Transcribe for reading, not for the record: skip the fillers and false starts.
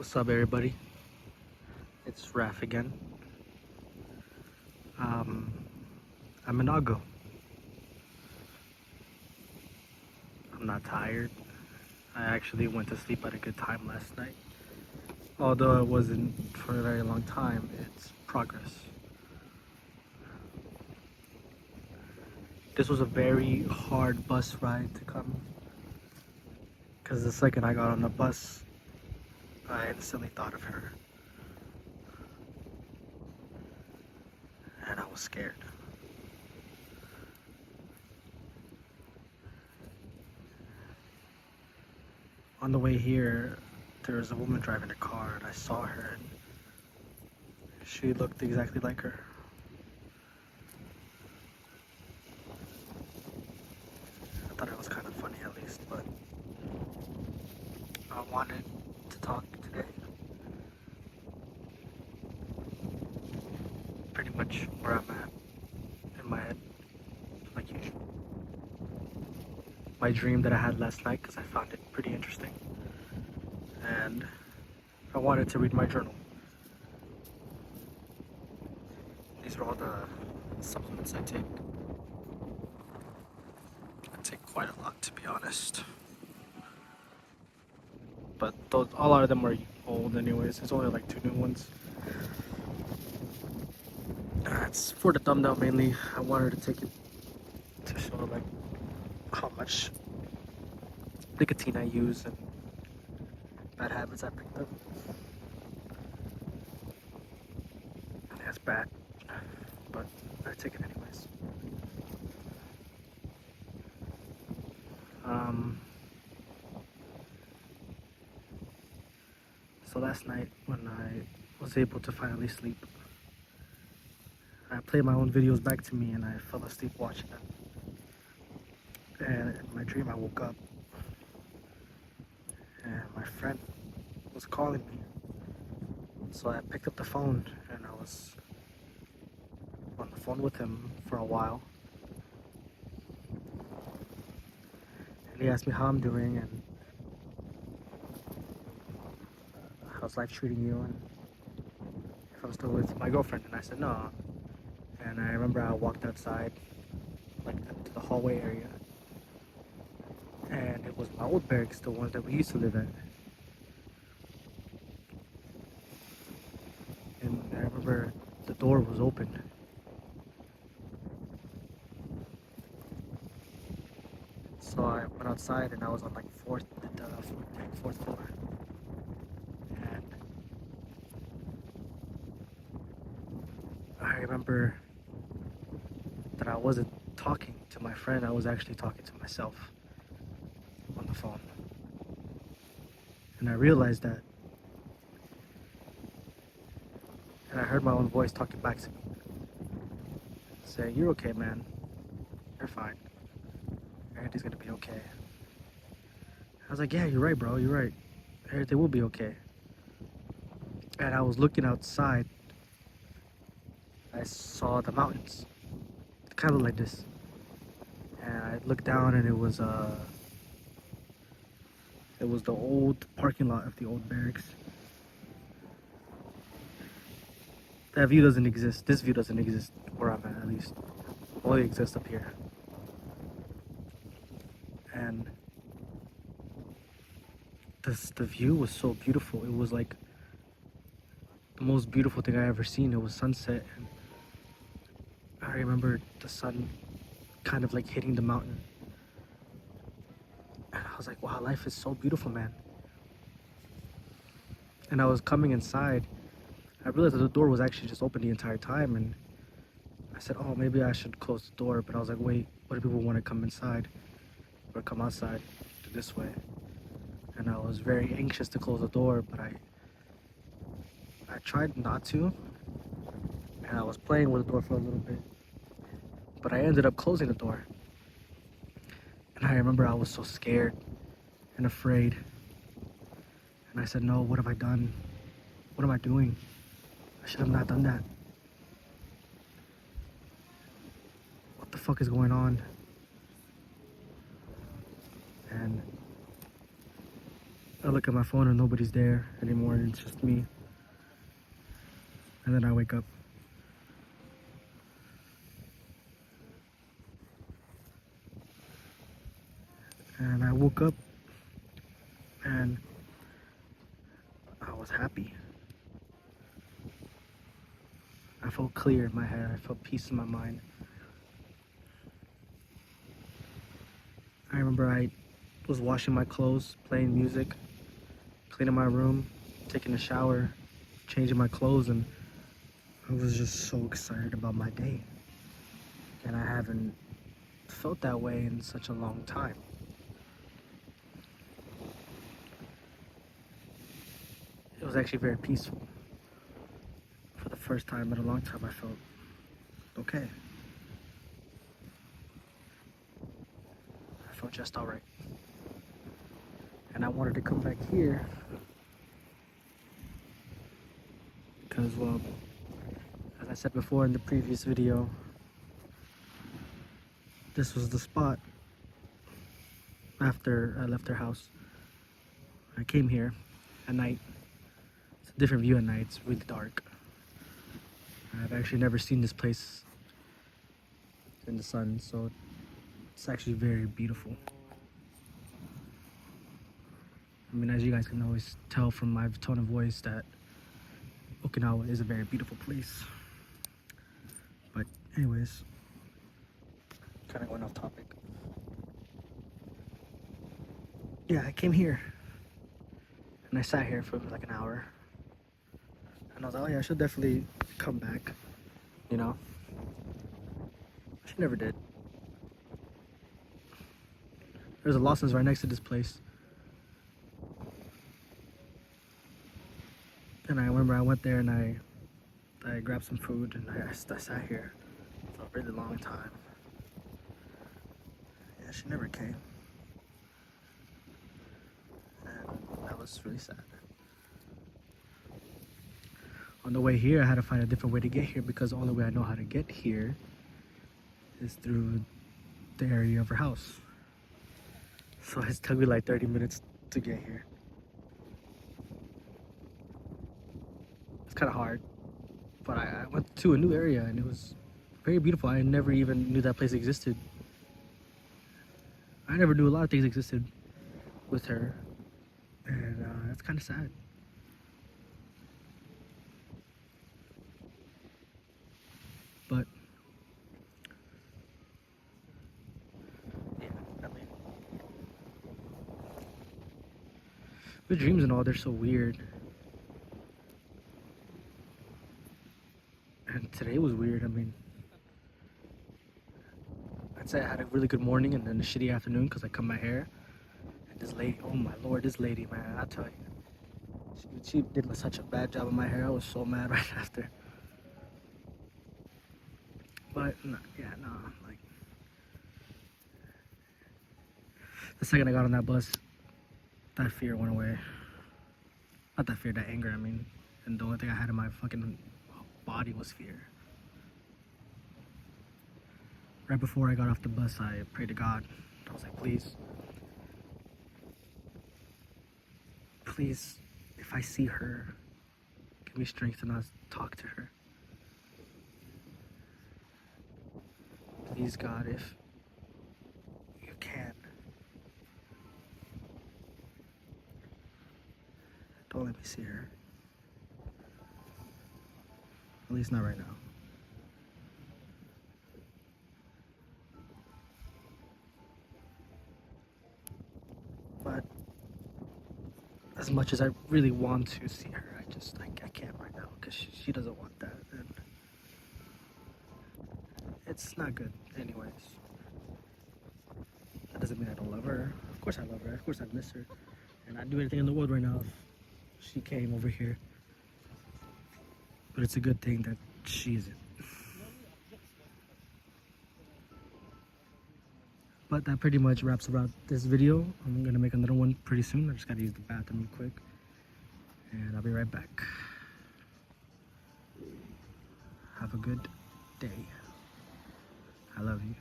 What's up, everybody? It's Raf again. Um, I'm in Aggo. I'm not tired. I actually went to sleep at a good time last night. Although it wasn't for a very long time, it's progress. This was a very hard bus ride to come. Because the second I got on the bus, I instantly thought of her. And I was scared. On the way here, there was a woman driving a car, and I saw her, and she looked exactly like her. I thought it was kind of funny, at least, but I wanted to talk today. Pretty much where I'm at in my head, like usual. My dream that I had last night, because I found it pretty interesting, and I wanted to read my journal. These are all the supplements I take. I take quite a lot, to be honest. But those, a lot of them are old anyways. There's only like 2 new ones. It's for the thumbnail mainly. I wanted to take it to show like how much nicotine I use and bad habits I picked up. And that's bad, but I take it anyways. So last night when I was able to finally sleep, I played my own videos back to me and I fell asleep watching them. And in my dream I woke up and my friend was calling me. So I picked up the phone and I was on the phone with him for a while. And he asked me how I'm doing and how's life treating you and if I'm still with my girlfriend. And I said no. And I remember I walked outside, like to the hallway area. And it was my old barracks, the ones that we used to live at. And I remember the door was open. So I went outside and I was on like fourth floor. And I remember that I wasn't talking to my friend, I was actually talking to myself on the phone. And I realized that. And I heard my own voice talking back to me, saying, "You're okay, man. You're fine. Everything's gonna be okay." I was like, "Yeah, you're right, bro. You're right. Everything will be okay." And I was looking outside. I saw the mountains, kind of like this. And I looked down, and it was the old parking lot of the old barracks. That view doesn't exist. This view doesn't exist where I'm at least. It only exists up here. And the view was so beautiful. It was like the most beautiful thing I ever seen. It was sunset, and I remember the sun kind of like hitting the mountain. And I was like, wow, life is so beautiful, man. And I was coming inside. I realized that the door was actually just open the entire time, and I said, oh, maybe I should close the door. But I was like, wait, what if people want to come inside or come outside this way? And I was very anxious to close the door, but I tried not to, and I was playing with the door for a little bit, but I ended up closing the door. And I remember I was so scared and afraid, and I said, no, what have I done? What am I doing? I should have not done that. What the fuck is going on? And I look at my phone and nobody's there anymore, and it's just me. And then I wake up. And I woke up and I was happy. I felt clear in my head. I felt peace in my mind. I remember I was washing my clothes, playing music, cleaning my room, taking a shower, changing my clothes, and I was just so excited about my day. And I haven't felt that way in such a long time. It was actually very peaceful. For the first time in a long time, I felt okay. I felt just alright. And I wanted to come back here because, well, as I said before in the previous video, this was the spot after I left their house. I came here at night. It's a different view at night. It's really dark. I've actually never seen this place in the sun, so it's actually very beautiful. I mean, as you guys can always tell from my tone of voice, that Okinawa is a very beautiful place. But anyways, kind of going off topic. Yeah, I came here and I sat here for like an hour. And I was like, oh yeah, I should definitely come back, you know? She never did. There's a Lawson's right next to this place. And I remember I went there and I grabbed some food and I sat here for a really long time. Yeah, she never came. And that was really sad. On the way here, I had to find a different way to get here because the only way I know how to get here is through the area of her house. So it took me like 30 minutes to get here. It's kind of hard, but I went to a new area and it was very beautiful. I never even knew that place existed. I never knew a lot of things existed with her, and it's kind of sad. But yeah, I mean, with dreams and all, they're so weird. And today was weird. I mean, I'd say I had a really good morning and then a shitty afternoon because I cut my hair. And this lady, oh my lord, this lady, man, I tell you, she did such a bad job of my hair. I was so mad right after. But yeah, no, like the second I got on that bus, that fear went away. Not that fear, that anger. I mean, and the only thing I had in my fucking body was fear. Right before I got off the bus, I prayed to God. I was like, please, if I see her, give me strength to not talk to her. Please, God, if you can, don't let me see her. At least not right now. But as much as I really want to see her, I can't right now because she doesn't want that, and it's not good anyways. That doesn't mean I don't love her. Of course I love her. Of course I miss her. And I'd do anything in the world right now if she came over here. But it's a good thing that she isn't. But that pretty much wraps up this video. I'm gonna make another one pretty soon. I just gotta use the bathroom real quick. And I'll be right back. Have a good day. I love you.